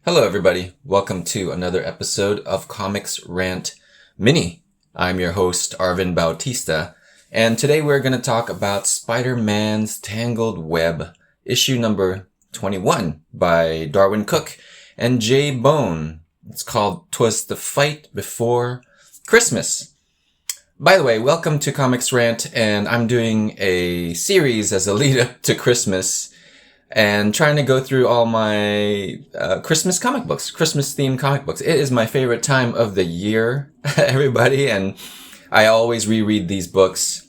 Hello, everybody. Welcome to another episode of Comix Rant Mini. I'm your host, Arvin Bautista, and today we're going to talk about Spider-Man's Tangled Web, issue number 21 by Darwyn Cooke and J. Bone. It's called "'Twas the Fight Before Christmas." By the way, welcome to Comix Rant, and I'm doing a series as a lead up to Christmas and trying to go through all my Christmas comic books, Christmas themed comic books. It is my favorite time of the year, everybody, and I always reread these books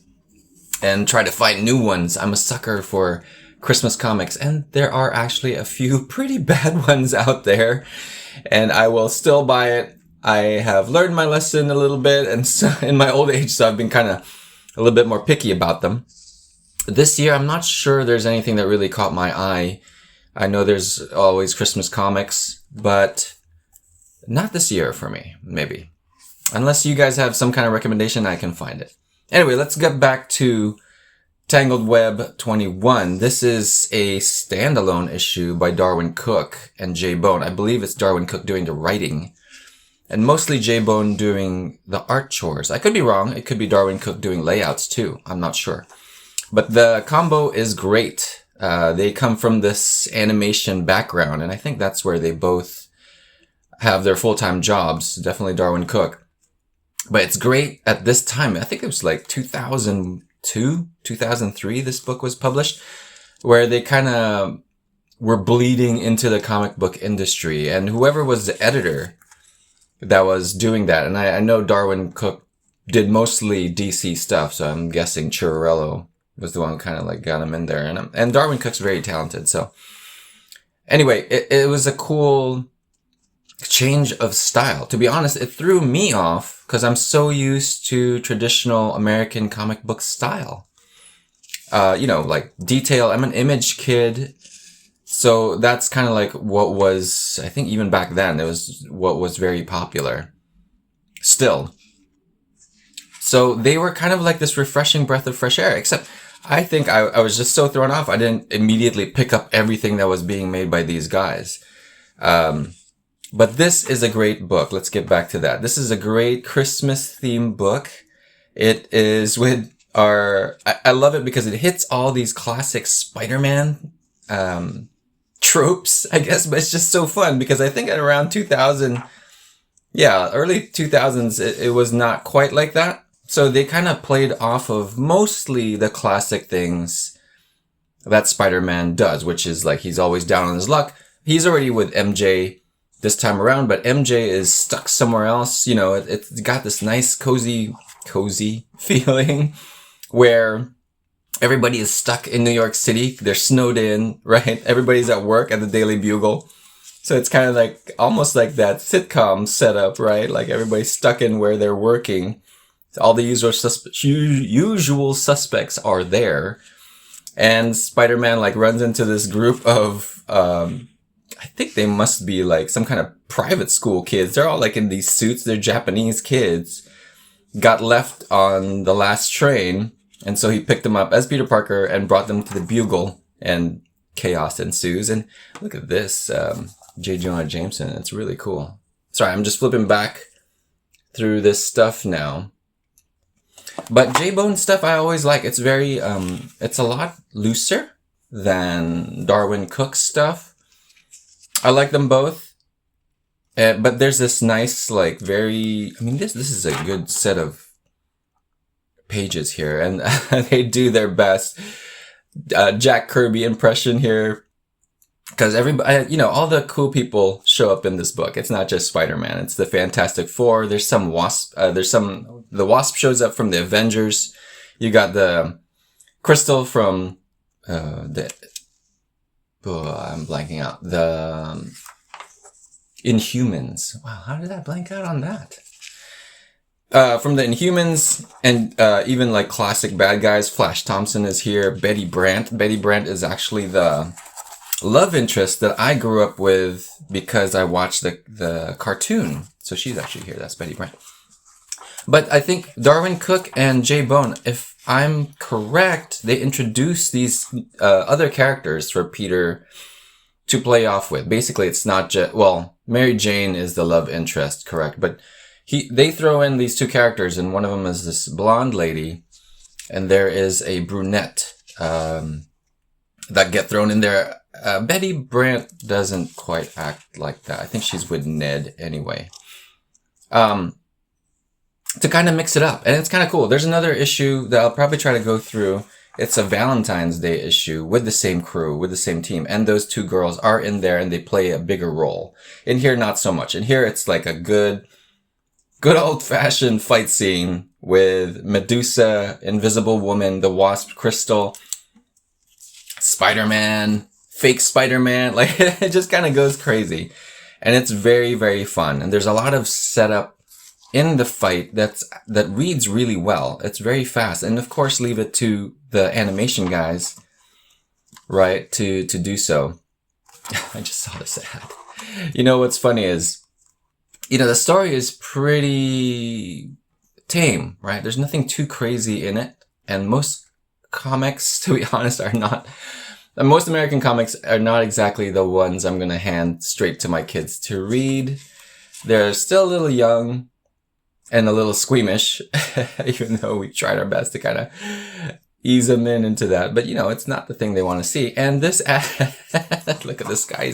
and try to find new ones. I'm a sucker for Christmas comics, and there are actually a few pretty bad ones out there, and I will still buy it. I have learned my lesson a little bit, and so in my old age, so I've been kind of a little bit more picky about them. This year, I'm not sure there's anything that really caught my eye. I know there's always Christmas comics, but not this year for me, maybe. Unless you guys have some kind of recommendation, I can find it. Anyway, let's get back to Tangled Web 21. This is a standalone issue by Darwyn Cooke and J. Bone. I believe it's Darwyn Cooke doing the writing, and mostly J. Bone doing the art chores. I could be wrong. It could be Darwyn Cooke doing layouts too. I'm not sure. But the combo is great. They come from this animation background, and I think that's where they both have their full-time jobs. Definitely Darwyn Cooke. But it's great at this time. I think it was like 2002, 2003 this book was published, where they kind of were bleeding into the comic book industry. And whoever was the editor that was doing that, and I know Darwyn Cooke did mostly DC stuff, so I'm guessing Chiarello was the one who kind of like got him in there. And Darwyn Cooke's very talented. So anyway, it was a cool change of style. To be honest, it threw me off because I'm so used to traditional American comic book style. Like detail. I'm an Image kid. So that's kind of like what was, I think even back then, it was what was very popular still. So they were kind of like this refreshing breath of fresh air, except I think I was just so thrown off. I didn't immediately pick up everything that was being made by these guys. But this is a great book. Let's get back to that. This is a great Christmas themed book. It is with I love it because it hits all these classic Spider-Man, tropes, I guess, but it's just so fun because I think at around 2000, early 2000s, it was not quite like that. So they kind of played off of mostly the classic things that Spider-Man does, which is like he's always down on his luck. He's already with MJ this time around, but MJ is stuck somewhere else. You know, it's got this nice cozy feeling where everybody is stuck in New York City. They're snowed in, right? Everybody's at work at the Daily Bugle. So it's kind of like almost like that sitcom setup, right? Like everybody's stuck in where they're working. All the usual suspects are there. And Spider-Man like runs into this group of, I think they must be like some kind of private school kids. They're all like in these suits. They're Japanese kids. Got left on the last train. And so he picked them up as Peter Parker and brought them to the Bugle, and chaos ensues. And look at this, J. Jonah Jameson. It's really cool. Sorry, I'm just flipping back through this stuff now. But J. Bone stuff I always like. It's very, it's a lot looser than Darwyn Cooke's stuff. I like them both. But there's this nice, like, this is a good set of pages here. And they do their best. Jack Kirby impression here. Because everybody, all the cool people show up in this book. It's not just Spider-Man. It's the Fantastic Four. There's some Wasp. The Wasp shows up from the Avengers. You got the Crystal from, I'm blanking out. The Inhumans. Wow, how did I blank out on that? From the Inhumans and, even like classic bad guys. Flash Thompson is here. Betty Brant. Betty Brant is actually the love interest that I grew up with because I watched the cartoon. So she's actually here. That's Betty Brant. But I think Darwyn Cooke and J. Bone, if I'm correct, they introduced these other characters for Peter to play off with. Basically, it's not just, well, Mary Jane is the love interest, correct? But they throw in these two characters, and one of them is this blonde lady, and there is a brunette that get thrown in there. Betty Brant doesn't quite act like that. I think she's with Ned anyway. To kind of mix it up, and it's kind of cool. There's another issue that I'll probably try to go through. It's a Valentine's Day issue with the same crew, with the same team. And those two girls are in there and they play a bigger role. In here, not so much. In here, it's like a good old fashioned fight scene with Medusa, Invisible Woman, the Wasp, Crystal, Spider-Man, fake Spider-Man. Like, it just kind of goes crazy. And it's very, very fun. And there's a lot of setup in the fight that reads really well. It's very fast. And of course, leave it to the animation guys, right, to do so. I just saw this ad. You know, what's funny is, the story is pretty tame, right? There's nothing too crazy in it. And most comics, to be honest, are not, most American comics are not exactly the ones I'm going to hand straight to my kids to read. They're still a little young and a little squeamish, even though we tried our best to kind of ease them into that. But, it's not the thing they want to see. And this ad, look at this guy.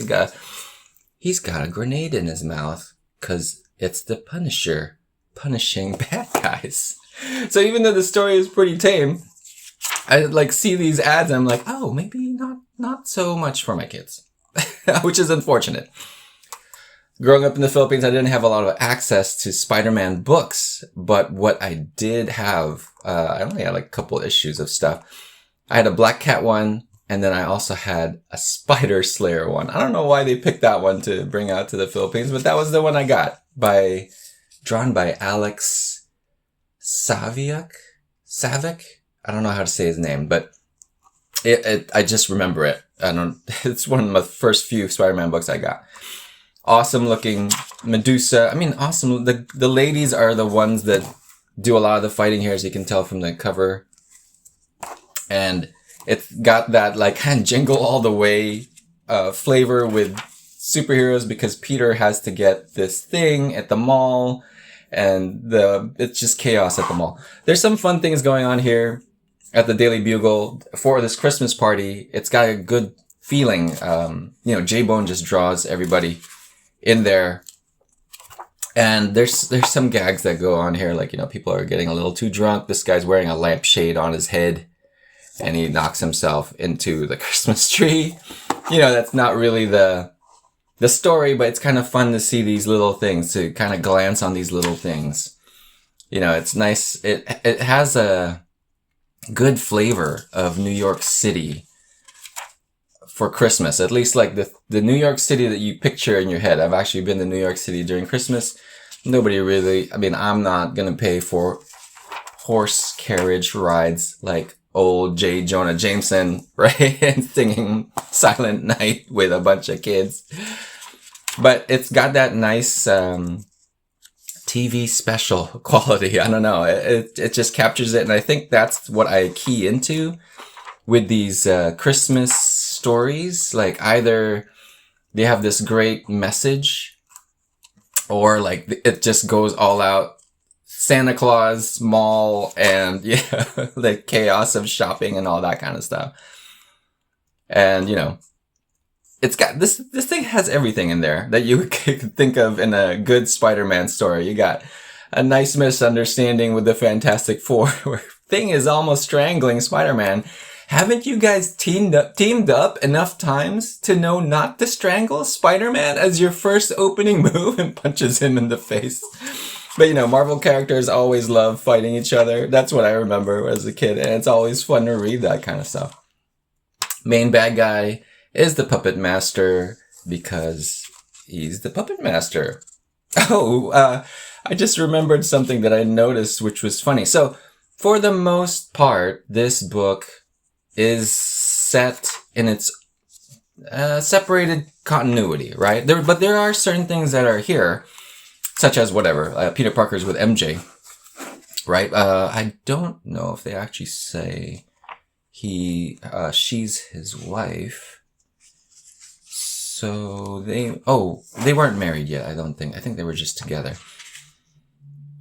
He's got a grenade in his mouth because it's the Punisher punishing bad guys. So even though the story is pretty tame, I see these ads and I'm like, oh, maybe not so much for my kids, which is unfortunate. Growing up in the Philippines, I didn't have a lot of access to Spider-Man books, but what I did have, I only had a couple issues of stuff. I had a Black Cat one, and then I also had a Spider Slayer one. I don't know why they picked that one to bring out to the Philippines, but that was the one I got, drawn by Alex Savick? I don't know how to say his name, but I just remember it. It's one of the first few Spider-Man books I got. Awesome looking Medusa. I mean, awesome. The ladies are the ones that do a lot of the fighting here, as you can tell from the cover. And it's got that kind of Jingle All the Way flavor with superheroes, because Peter has to get this thing at the mall, and it's just chaos at the mall. There's some fun things going on here at the Daily Bugle for this Christmas party. It's got a good feeling. J-Bone just draws everybody in there, and there's some gags that go on here, people are getting a little too drunk. This guy's wearing a lampshade on his head and he knocks himself into the Christmas tree. That's not really the story, but it's kind of fun to see these little things, to kind of glance on these little things. It's nice. It has a good flavor of New York City for Christmas, at least the New York City that you picture in your head. I've actually been to New York City during Christmas. Nobody really, I'm not going to pay for horse carriage rides like old J. Jonah Jameson, right? And singing Silent Night with a bunch of kids. But it's got that nice TV special quality. I don't know. It just captures it. And I think that's what I key into with these Christmas stories. Either they have this great message, or it just goes all out Santa Claus mall and the chaos of shopping and all that kind of stuff. And it's got this thing has everything in there that you could think of in a good Spider-Man story. You got a nice misunderstanding with the Fantastic Four where Thing is almost strangling Spider-Man. Haven't you guys teamed up enough times to know not to strangle Spider-Man as your first opening move, and punches him in the face? But Marvel characters always love fighting each other. That's what I remember as a kid, and it's always fun to read that kind of stuff. Main bad guy is the Puppet Master, because he's the Puppet Master. Oh, I just remembered something that I noticed, which was funny. So, for the most part, this book is set in its separated continuity, right? But there are certain things that are here, such as Peter Parker's with MJ, right? I don't know if they actually say she's his wife. So they weren't married yet, I don't think. I think they were just together.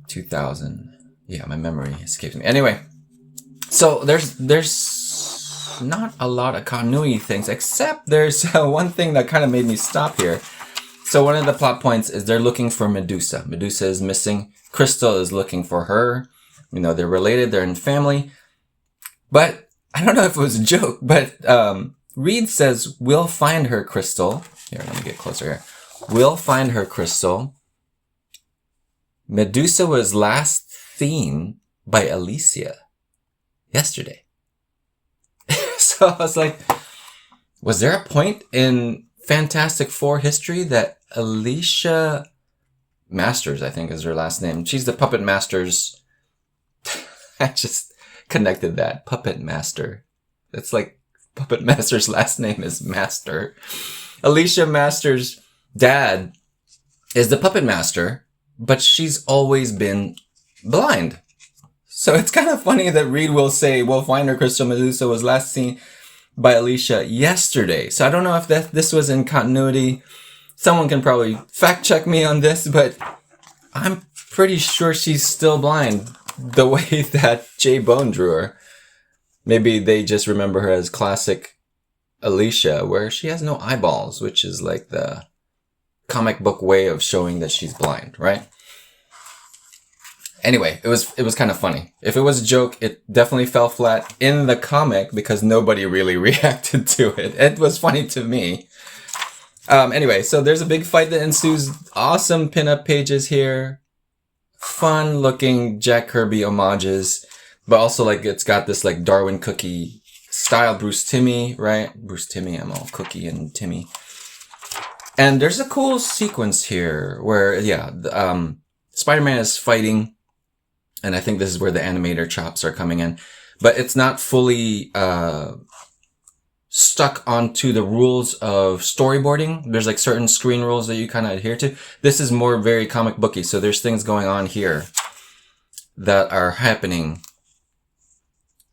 2000. Yeah, my memory escapes me. Anyway, so there's not a lot of continuity things, except there's one thing that kind of made me stop here. So one of the plot points is they're looking for Medusa. Medusa is missing. Crystal is looking for her. You know, they're related. They're in family. But I don't know if it was a joke, but Reed says, we'll find her, Crystal. Here, let me get closer here. We'll find her, Crystal. Medusa was last seen by Alicia yesterday. So I was like, was there a point in Fantastic Four history that Alicia Masters, I think is her last name. She's the Puppet Master's. I just connected that. Puppet Master. It's like Puppet Master's last name is Master. Alicia Masters' dad is the Puppet Master, but she's always been blind. So it's kind of funny that Reed will say, we'll find her, Crystal. Medusa was last seen by Alicia yesterday. So I don't know if this was in continuity. Someone can probably fact check me on this, but I'm pretty sure she's still blind the way that Jay Bone drew her. Maybe they just remember her as classic Alicia, where she has no eyeballs, which is like the comic book way of showing that she's blind, right? Anyway, it was kind of funny. If it was a joke, it definitely fell flat in the comic because nobody really reacted to it. It was funny to me. Anyway, so there's a big fight that ensues. Awesome pinup pages here. Fun looking Jack Kirby homages. But also like it's got this like Darwyn Cookie style Bruce Timmey, right? Bruce Timmey, I'm all Cookie and Timmy. And there's a cool sequence here where, yeah, Spider-Man is fighting. And I think this is where the animator chops are coming in. But it's not fully stuck onto the rules of storyboarding. There's like certain screen rules that you kind of adhere to. This is more very comic booky. So there's things going on here that are happening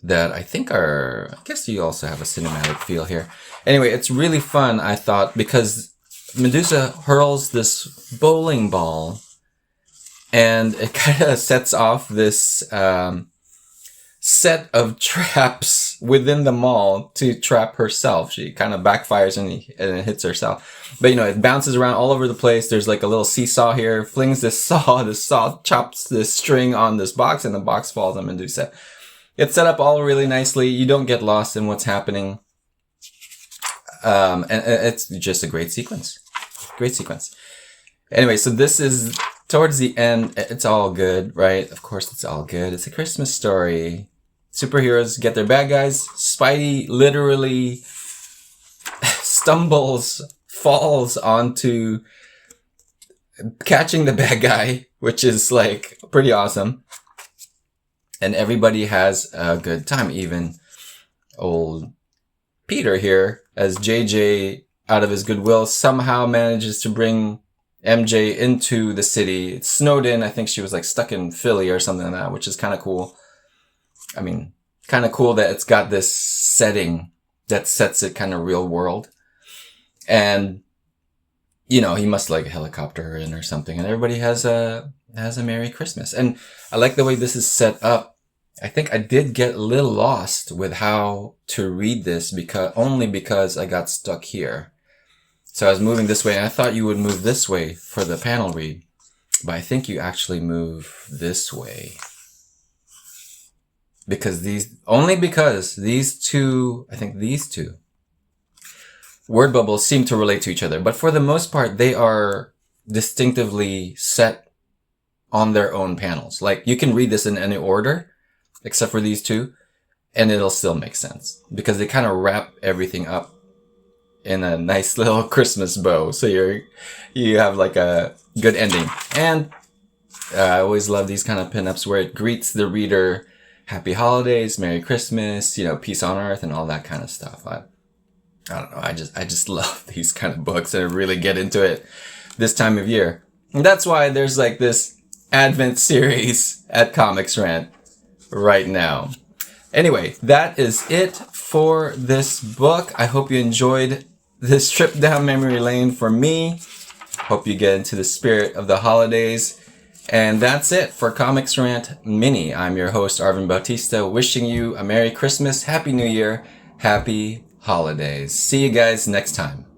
that I think are, I guess you also have a cinematic feel here. Anyway, it's really fun, I thought, because Medusa hurls this bowling ball and it kind of sets off this set of traps within the mall to trap herself. She kind of backfires and it hits herself. But, you know, it bounces around all over the place. There's like a little seesaw here, flings this saw chops this string on this box, and the box falls on Medusa. It's set up all really nicely. You don't get lost in what's happening. And it's just a great sequence. Great sequence. Anyway, so this is towards the end. It's all good, right? Of course, it's all good. It's a Christmas story. Superheroes get their bad guys. Spidey literally falls onto catching the bad guy, which is like pretty awesome. And everybody has a good time. Even old Peter here, as JJ, out of his goodwill, somehow manages to bring MJ into the city. It's snowed in. I think she was like stuck in Philly or something like that, which is kind of cool. I mean, kind of cool that it's got this setting that sets it kind of real world. And, you know, he must like helicopter her in or something, and everybody has a Merry Christmas. And I like the way this is set up. I think I did get a little lost with how to read this because I got stuck here. So I was moving this way, and I thought you would move this way for the panel read, but I think you actually move this way. Because these two word bubbles seem to relate to each other. But for the most part, they are distinctively set on their own panels. Like, you can read this in any order, except for these two, and it'll still make sense. Because they kind of wrap everything up in a nice little Christmas bow. So you have like a good ending. And I always love these kind of pinups where it greets the reader Happy Holidays, Merry Christmas, you know, peace on earth, and all that kind of stuff. I don't know. I just love these kind of books, and I really get into it this time of year. And that's why there's like this Advent series at Comix Rant right now. Anyway, that is it for this book. I hope you enjoyed this trip down memory lane for me. Hope you get into the spirit of the holidays. And that's it for Comix Rant Mini. I'm your host, Arvin Bautista, wishing you a Merry Christmas, Happy New Year, Happy Holidays. See you guys next time.